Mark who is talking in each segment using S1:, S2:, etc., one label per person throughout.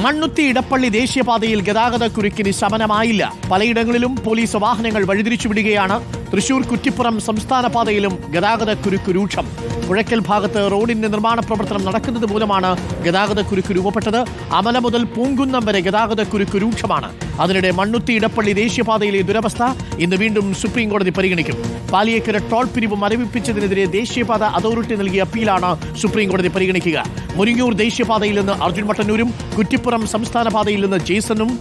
S1: മണ്ണുത്തി ഇടപ്പള്ളി ദേശീയപാതയിൽ ഗതാഗതക്കുരുക്കിന് ശമനമായില്ല. പലയിടങ്ങളിലും പോലീസ് വാഹനങ്ങൾ വഴിതിരിച്ചുവിടുകയാണ്. തൃശൂർ കുറ്റിപ്പുറം സംസ്ഥാന പാതയിലും ഗതാഗതക്കുരുക്ക് രൂക്ഷം. പുഴയ്ക്കൽ ഭാഗത്ത് റോഡിന്റെ നിർമ്മാണ പ്രവർത്തനം നടക്കുന്നത് മൂലമാണ് ഗതാഗതക്കുരുക്ക് രൂപപ്പെട്ടത്. അമല മുതൽ പൂങ്കുന്നം വരെ ഗതാഗതക്കുരുക്ക് രൂക്ഷമാണ്. അതിനിടെ മണ്ണുത്തി ഇടപ്പള്ളി ദേശീയപാതയിലെ ദുരവസ്ഥ ഇന്ന് വീണ്ടും സുപ്രീം കോടതി പരിഗണിക്കും. പാലിയേക്കര ടോൾ പിരിവ് മരവിപ്പിച്ചതിനെതിരെ ദേശീയപാത അതോറിറ്റി നൽകിയ അപ്പീലാണ് സുപ്രീം കോടതി പരിഗണിക്കുക. മുരിങ്ങൂർ ദേശീയപാതയിൽ നിന്ന് അർജുൻ മട്ടന്നൂരും കുറ്റിപ്പുറം സംസ്ഥാന പാതയിൽ നിന്ന് ജെയ്സണും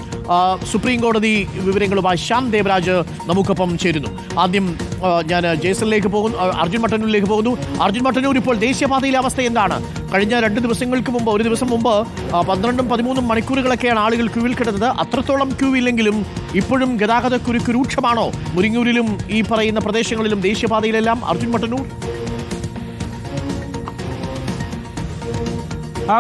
S1: സുപ്രീം കോടതി വിവരങ്ങളുമായി ശ്യാം ദേവരാജ് നമുക്കൊപ്പം ചേരുന്നു. ആദ്യം ഞാൻ ജെയ്സണിലേക്ക് പോകുന്നു, അർജുൻ മട്ടന്നൂരിലേക്ക് പോകുന്നു. അർജുൻ മട്ടന്നൂർ, ഇപ്പോൾ ദേശീയപാതയിലെ അവസ്ഥ എന്താണ്? കഴിഞ്ഞ 2 ദിവസങ്ങൾക്ക് മുമ്പ്, ഒരു ദിവസം മുമ്പ് 12-13 മണിക്കൂറുകളൊക്കെയാണ് ആളുകൾ ക്യൂവിൽ കിടന്നത്. അത്രത്തോളം ക്യൂ ഇല്ലെങ്കിലും ഇപ്പോഴും ഗതാഗതക്കുരുക്ക് രൂക്ഷമാണോ മുരിങ്ങൂരിലും ഈ പറയുന്ന പ്രദേശങ്ങളിലും ദേശീയപാതയിലെല്ലാം? Arjun Mattannur.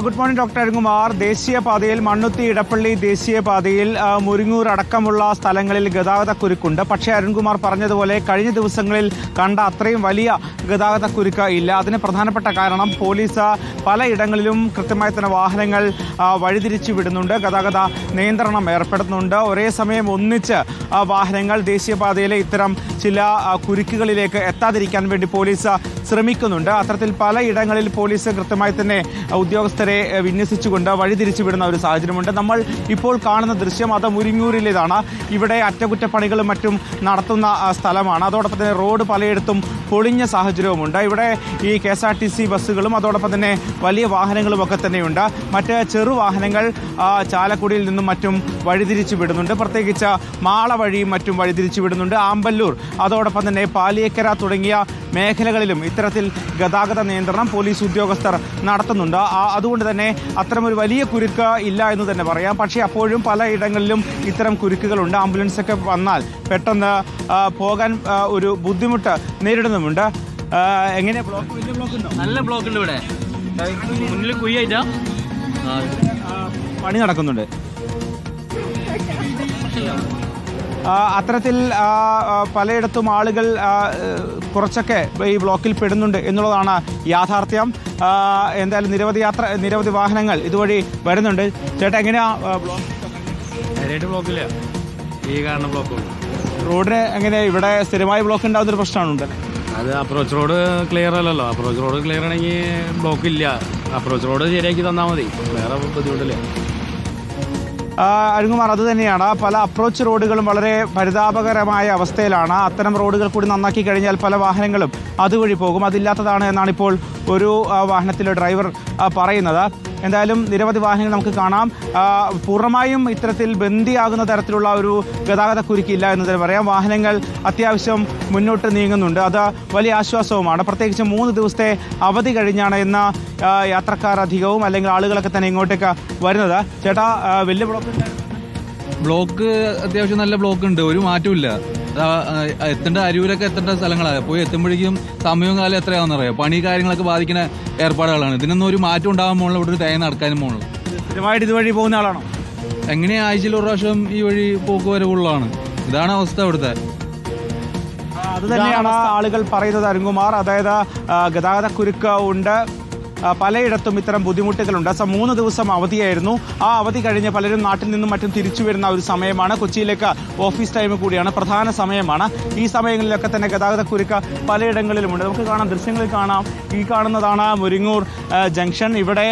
S2: Good morning doctor Arunkumar. ദേശീയപാതയിൽ മണ്ണുത്തി ഇടപ്പള്ളി ദേശീയപാതയിൽ മുരിങ്ങൂർ അടക്കമുള്ള സ്ഥലങ്ങളിൽ ഗതാഗതക്കുരുക്കുണ്ട്. പക്ഷേ അരുൺകുമാർ പറഞ്ഞതുപോലെ കഴിഞ്ഞ ദിവസങ്ങളിൽ കണ്ട അത്രയും വലിയ ഗതാഗതക്കുരുക്ക് ഇല്ല. അതിന് പ്രധാനപ്പെട്ട കാരണം പോലീസ് പലയിടങ്ങളിലും കൃത്യമായി തന്നെ വാഹനങ്ങൾ വഴിതിരിച്ചു വിടുന്നുണ്ട്, ഗതാഗത നിയന്ത്രണം ഏർപ്പെടുത്തുന്നുണ്ട്. ഒരേ സമയം ഒന്നിച്ച് വാഹനങ്ങൾ ദേശീയപാതയിലെ ഇത്തരം ചില കുരുക്കുകളിലേക്ക് എത്താതിരിക്കാൻ വേണ്ടി പോലീസ് ശ്രമിക്കുന്നുണ്ട്. അത്തരത്തിൽ പലയിടങ്ങളിൽ പോലീസ് കൃത്യമായി തന്നെ ഉദ്യോഗസ്ഥരെ വിന്യസിച്ചുകൊണ്ട് വഴിതിരിച്ചു വിടുന്ന ഒരു സാഹചര്യമുണ്ട്. നമ്മൾ ഇപ്പോൾ കാണുന്ന ദൃശ്യം അത് മുരിങ്ങൂരിലേതാണ്. ഇവിടെ അറ്റകുറ്റപ്പണികളും മറ്റും നടത്തുന്ന സ്ഥലമാണ്. അതോടൊപ്പം തന്നെ റോഡ് പലയിടത്തും പൊളിഞ്ഞ സാഹചര്യവുമുണ്ട്. ഇവിടെ ഈ KSRTC ബസ്സുകളും അതോടൊപ്പം തന്നെ വലിയ വാഹനങ്ങളും ഒക്കെ തന്നെയുണ്ട്. മറ്റ് ചെറുവാഹനങ്ങൾ ചാലക്കുടിയിൽ നിന്നും മറ്റും വഴിതിരിച്ചു വിടുന്നുണ്ട്. പ്രത്യേകിച്ച് മാള വഴിയും മറ്റും വഴിതിരിച്ചു വിടുന്നുണ്ട്. ആമ്പല്ലൂർ, അതോടൊപ്പം തന്നെ പാലിയേക്കര തുടങ്ങിയ മേഖലകളിലും ഇത്തരത്തിൽ ഗതാഗത നിയന്ത്രണം പോലീസ് ഉദ്യോഗസ്ഥർ നടത്തുന്നുണ്ട്. അതുകൊണ്ട് തന്നെ അത്തരമൊരു വലിയ കുരുക്ക് ഇല്ല എന്ന് തന്നെ പറയാം. പക്ഷേ അപ്പോഴും പലയിടങ്ങളിലും ഇത്തരം കുരുക്കുകളുണ്ട്. ആംബുലൻസൊക്കെ വന്നാൽ പെട്ടെന്ന് പോകാൻ ഒരു ബുദ്ധിമുട്ട് നേരിടുന്നുമുണ്ട്. എങ്ങനെ ബ്ലോക്ക്? വലിയ ബ്ലോക്ക് ഉണ്ടോ?
S3: നല്ല ബ്ലോക്ക് ഉണ്ട് ഇവിടെ. മുന്നിൽ കുയ്യായിട്ടാ
S2: പണി നടക്കുന്നുണ്ട്. അത്തരത്തിൽ പലയിടത്തും ആളുകൾ കുറച്ചൊക്കെ ഈ ബ്ലോക്കിൽ പെടുന്നുണ്ട് എന്നുള്ളതാണ് യാഥാർത്ഥ്യം. എന്തായാലും നിരവധി വാഹനങ്ങൾ ഇതുവഴി വരുന്നുണ്ട്. ചേട്ടാ, എങ്ങനെയാ
S3: ബ്ലോക്കില്ല? ഈ കാരണം ബ്ലോക്ക്
S2: റോഡിന് എങ്ങനെയാ ഇവിടെ സ്ഥിരമായി ബ്ലോക്ക് ഉണ്ടാകുന്നൊരു പ്രശ്നമുണ്ട്?
S3: അത് അപ്രോച്ച് റോഡ് ക്ലിയർ അല്ലല്ലോ. അപ്രോച്ച് റോഡ് ക്ലിയർ ആണെങ്കിൽ ബ്ലോക്ക് ഇല്ല. അപ്രോച്ച് റോഡ് ശരിയാക്കി തന്നാൽ മതി, വേറെ ബുദ്ധിമുട്ടില്ല.
S2: അരുൺകുമാർ, അത് തന്നെയാണ്. പല അപ്രോച്ച് റോഡുകളും വളരെ പരിതാപകരമായ അവസ്ഥയിലാണ്. അത്തരം റോഡുകൾ കൂടി നന്നാക്കി കഴിഞ്ഞാൽ പല വാഹനങ്ങളും അതുവഴി പോകും. അതില്ലാത്തതാണ് എന്നാണ് ഇപ്പോൾ ഒരു വാഹനത്തിലെ ഡ്രൈവർ പറയുന്നത്. എന്തായാലും നിരവധി വാഹനങ്ങൾ നമുക്ക് കാണാം. പൂർണ്ണമായും ഇത്തരത്തിൽ ബന്ദിയാകുന്ന തരത്തിലുള്ള ഒരു ഗതാഗതക്കുരുക്കില്ല എന്ന് തന്നെ പറയാം. വാഹനങ്ങൾ അത്യാവശ്യം മുന്നോട്ട് നീങ്ങുന്നുണ്ട്. അത് വലിയ ആശ്വാസവുമാണ്. പ്രത്യേകിച്ച് 3 ദിവസത്തെ അവധി കഴിഞ്ഞാണ് ഇന്ന് യാത്രക്കാർ അധികവും അല്ലെങ്കിൽ ആളുകളൊക്കെ തന്നെ ഇങ്ങോട്ടേക്ക് വരുന്നത്. ചേട്ടാ, വലിയ
S4: ബ്ലോക്ക് അത്യാവശ്യം നല്ല ബ്ലോക്ക് ഉണ്ട്, ഒരു മാറ്റമില്ല. എത്തേണ്ട അരൂരൊക്കെ എത്തേണ്ട സ്ഥലങ്ങളാണ്. പോയി എത്തുമ്പോഴേക്കും സമയവും കാലം എത്രയാണെന്നറിയാം. പണി കാര്യങ്ങളൊക്കെ ബാധിക്കുന്ന ഏർപ്പാടുകളാണ്. ഇതിനൊന്നും ഒരു മാറ്റം ഉണ്ടാകാൻ പോകുന്നില്ല. ഇവിടെ ഒരു തേങ്ങ നടക്കാനും പോകുന്നത്.
S2: സ്ഥിരമായിട്ട് ഇതുവഴി പോകുന്ന ആളാണോ?
S4: എങ്ങനെയാ ആഴ്ചയിൽ ഒരു പ്രാവശ്യം ഈ വഴി പോക്ക് വരവുള്ളതാണ്. ഇതാണ് അവസ്ഥ ഇവിടുത്തെ.
S2: അത് തന്നെയാണ് ആളുകൾ പറയുന്നത് അരുൺകുമാർ. അതായത് ഗതാഗതക്കുരുക്ക് ഉണ്ട്, പലയിടത്തും ഇത്തരം ബുദ്ധിമുട്ടുകളുണ്ട്. 3 ദിവസം അവധിയായിരുന്നു. ആ അവധി കഴിഞ്ഞ് പലരും നാട്ടിൽ നിന്നും മറ്റും തിരിച്ചു വരുന്ന ഒരു സമയമാണ്. കൊച്ചിയിലേക്ക് ഓഫീസ് ടൈം കൂടിയാണ്, പ്രധാന സമയമാണ്. ഈ സമയങ്ങളിലൊക്കെ തന്നെ ഗതാഗതക്കുരുക്ക് പലയിടങ്ങളിലുമുണ്ട്. നമുക്ക് കാണാം, ദൃശ്യങ്ങളിൽ കാണാം. ഈ കാണുന്നതാണ് മുരിങ്ങൂർ ജംഗ്ഷൻ. ഇവിടെ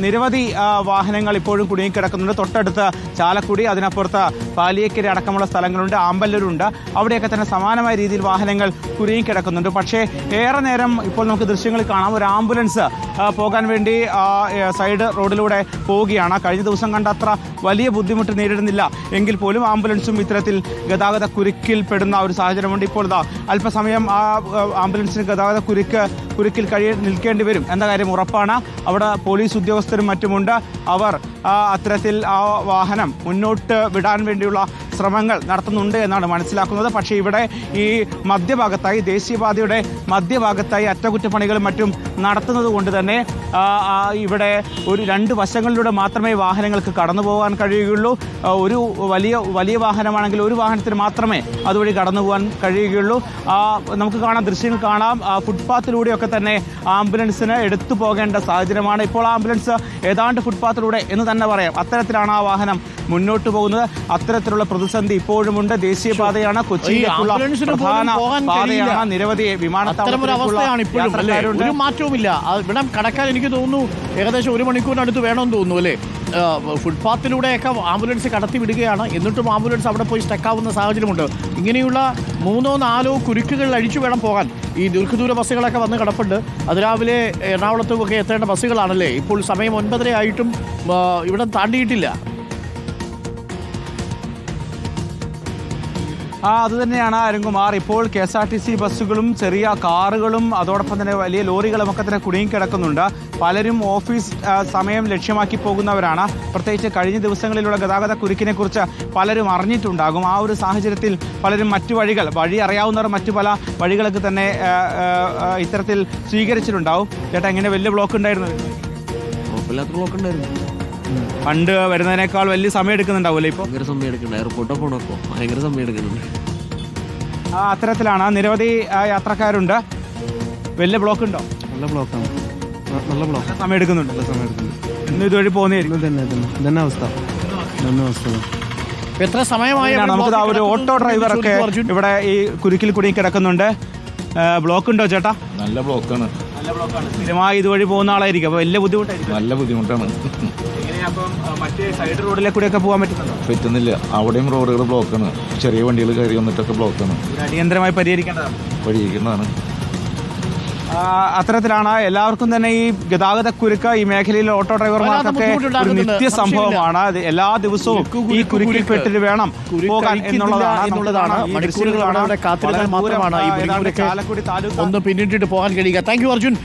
S2: നിരവധി വാഹനങ്ങൾ ഇപ്പോഴും കുടുങ്ങിക്കിടക്കുന്നുണ്ട്. തൊട്ടടുത്ത് ചാലക്കുടി, അതിനപ്പുറത്ത് പാലിയേക്കര അടക്കമുള്ള സ്ഥലങ്ങളുണ്ട്, ആമ്പല്ലൂരുണ്ട്. അവിടെയൊക്കെ തന്നെ സമാനമായ രീതിയിൽ വാഹനങ്ങൾ കുടുങ്ങിക്കിടക്കുന്നുണ്ട്. പക്ഷേ ഏറെ നേരം ഇപ്പോൾ നമുക്ക് ദൃശ്യങ്ങളിൽ കാണാം, ഒരു ആംബുലൻസ് പോകാൻ വേണ്ടി സൈഡ് റോഡിലൂടെ പോവുകയാണ്. കഴിഞ്ഞ ദിവസം കണ്ട അത്ര വലിയ ബുദ്ധിമുട്ട് നേരിടുന്നില്ല എങ്കിൽ പോലും ആംബുലൻസും ഇത്തരത്തിൽ ഗതാഗത കുരുക്കിൽ പെടുന്ന ഒരു സാഹചര്യമുണ്ട്. ഇപ്പോൾ അല്പസമയം ആ ആംബുലൻസിന് ഗതാഗത കുരുക്കിൽ നിൽക്കേണ്ടി വരും എന്ന കാര്യം ഉറപ്പാണ്. അവിടെ പോലീസ് ഉദ്യോഗസ്ഥരും മറ്റുമുണ്ട്. അവർ അത്തരത്തിൽ ആ വാഹനം മുന്നോട്ട് വിടാൻ വേണ്ടിയുള്ള ശ്രമങ്ങൾ നടത്തുന്നുണ്ട് എന്നാണ് മനസ്സിലാക്കുന്നത്. പക്ഷേ ഇവിടെ ഈ മധ്യഭാഗത്തായി ദേശീയപാതയുടെ മധ്യഭാഗത്തായി അറ്റകുറ്റപ്പണികളും മറ്റും നടത്തുന്നത് കൊണ്ട് തന്നെ ഇവിടെ ഒരു 2 വശങ്ങളിലൂടെ മാത്രമേ വാഹനങ്ങൾക്ക് കടന്നു പോകാൻ കഴിയുകയുള്ളൂ. ഒരു വലിയ വാഹനമാണെങ്കിൽ ഒരു വാഹനത്തിന് മാത്രമേ അതുവഴി കടന്നു പോകാൻ കഴിയുകയുള്ളൂ. നമുക്ക് കാണാം, ദൃശ്യങ്ങൾ കാണാം, ഫുട്പാത്തിലൂടെയൊക്കെ തന്നെ ആംബുലൻസിന് എടുത്തു പോകേണ്ട സാഹചര്യമാണ്. ഇപ്പോൾ ആംബുലൻസ് ഏതാണ്ട് ഫുട്പാത്തിലൂടെ എന്ന് തന്നെ പറയാം. അത്തരത്തിലാണ് ആ വാഹനം മുന്നോട്ട് പോകുന്നത്. അത്തരത്തിലുള്ള പ്രതിസന്ധി ഇപ്പോഴുമുണ്ട്. ദേശീയപാതയാണ്, കൊച്ചിയിലേക്കുള്ള പ്രധാന പാതയാണ്. നിരവധി
S1: അവസ്ഥയാണ് ഇപ്പോഴും, ഒരു മാറ്റവുമില്ല. ഇവിടെ കടക്കാൻ എനിക്ക് തോന്നുന്നു ഏകദേശം 1 മണിക്കൂറിനടുത്ത് വേണമെന്ന് തോന്നുന്നു അല്ലേ? ഫുട്പാത്തിലൂടെയൊക്കെ ആംബുലൻസ് കടത്തി വിടുകയാണ്. എന്നിട്ടും ആംബുലൻസ് അവിടെ പോയി സ്റ്റക്കാവുന്ന സാഹചര്യമുണ്ട്. ഇങ്ങനെയുള്ള 3-4 കുരുക്കുകൾ അഴിച്ചു വേണം പോകാൻ. ഈ ദീർഘദൂര ബസ്സുകളൊക്കെ വന്ന് കിടപ്പുണ്ട്. അതിരാവിലെ എറണാകുളത്തുമൊക്കെ എത്തേണ്ട ബസ്സുകളാണല്ലേ. ഇപ്പോൾ സമയം 9:30 ആയിട്ടും ഇവിടെ താണ്ടിയിട്ടില്ല.
S2: അത് തന്നെയാണ് അരുൺകുമാർ. ഇപ്പോൾ KSRTC ബസ്സുകളും ചെറിയ കാറുകളും അതോടൊപ്പം തന്നെ വലിയ ലോറികളും ഒക്കെ തന്നെ കുടുങ്ങിക്കിടക്കുന്നുണ്ട്. പലരും ഓഫീസ് സമയം ലക്ഷ്യമാക്കി പോകുന്നവരാണ്. പ്രത്യേകിച്ച് കഴിഞ്ഞ ദിവസങ്ങളിലുള്ള ഗതാഗത കുരുക്കിനെ കുറിച്ച് പലരും അറിഞ്ഞിട്ടുണ്ടാകും. ആ ഒരു സാഹചര്യത്തിൽ പലരും മറ്റു വഴി അറിയാവുന്നവർ മറ്റു പല വഴികളൊക്കെ തന്നെ ഇത്തരത്തിൽ സ്വീകരിച്ചിട്ടുണ്ടാവും. ചേട്ടാ, എങ്ങനെ വലിയ ബ്ലോക്ക് ഉണ്ടായിരുന്നു?
S5: ബ്ലോക്ക് ഉണ്ടായിരുന്നു.
S2: പണ്ട് വരുന്നതിനേക്കാൾ വലിയ സമയം എടുക്കുന്നുണ്ടാവുമല്ലേ? ഇപ്പോൾ
S5: ഭയങ്കര സമയം എടുക്കുന്നുണ്ട്. എയർപോർട്ടിൽ പോകണപ്പോൾ ഭയങ്കര സമയം എടുക്കുന്നുണ്ട്.
S2: അത്തരത്തിലാണ്. നിരവധി യാത്രക്കാരുണ്ട്. വലിയ ബ്ലോക്ക് ഉണ്ടോ?
S6: നല്ല ബ്ലോക്കാണ്. നല്ല ബ്ലോക്ക്.
S2: സമയം എടുക്കുന്നുണ്ട്. ഇന്ന് ഇതുവഴി പോകുന്നതായിരിക്കും.
S6: തന്നെ അവസ്ഥ.
S1: എത്ര സമയമായി
S2: നമുക്ക് ഒരു ഓട്ടോ ഡ്രൈവർ ഒക്കെ ഇവിടെ ഈ കുരുക്കിൽ കുടുങ്ങി കിടക്കുന്നുണ്ട്. ബ്ലോക്ക് ഉണ്ടോ ചേട്ടാ?
S7: നല്ല ബ്ലോക്കാണ്.
S2: സ്ഥിരമായി ഇതുവഴി പോകുന്ന ആളായിരിക്കും. അപ്പൊ വലിയ ബുദ്ധിമുട്ടായിരിക്കും.
S7: നല്ല ബുദ്ധിമുട്ടാണ്.
S2: മറ്റേ സൈഡ് റോഡിലെ കൂടെയൊക്കെ പോകാൻ
S7: പറ്റുന്നില്ല. അവിടെയും റോഡുകൾ ബ്ലോക്കാണ്. ചെറിയ വണ്ടികൾ കയറി വന്നിട്ടൊക്കെ ബ്ലോക്കാണ്.
S2: അടിയന്തരമായി പരിഹരിക്കേണ്ടതാണ്. അത്തരത്തിലാണ്. എല്ലാവർക്കും തന്നെ ഈ ഗതാഗത കുരുക്ക് ഈ മേഖലയിലെ ഓട്ടോ ഡ്രൈവർമാർക്കൊക്കെ ഒരു നിത്യ സംഭവമാണ്. എല്ലാ ദിവസവും ഈ കുരുക്കിൽ പെട്ടിട്ട് വേണം പോകാൻ എന്നുള്ളതാണ്.
S1: മണിക്കൂറുകളാണ് കാത്തിരുന്നാൽ മാത്രമാണ് ഈ ഒന്ന് പിന്നിട്ടിട്ട് പോകാൻ കഴിയുക. Thank you Arjun.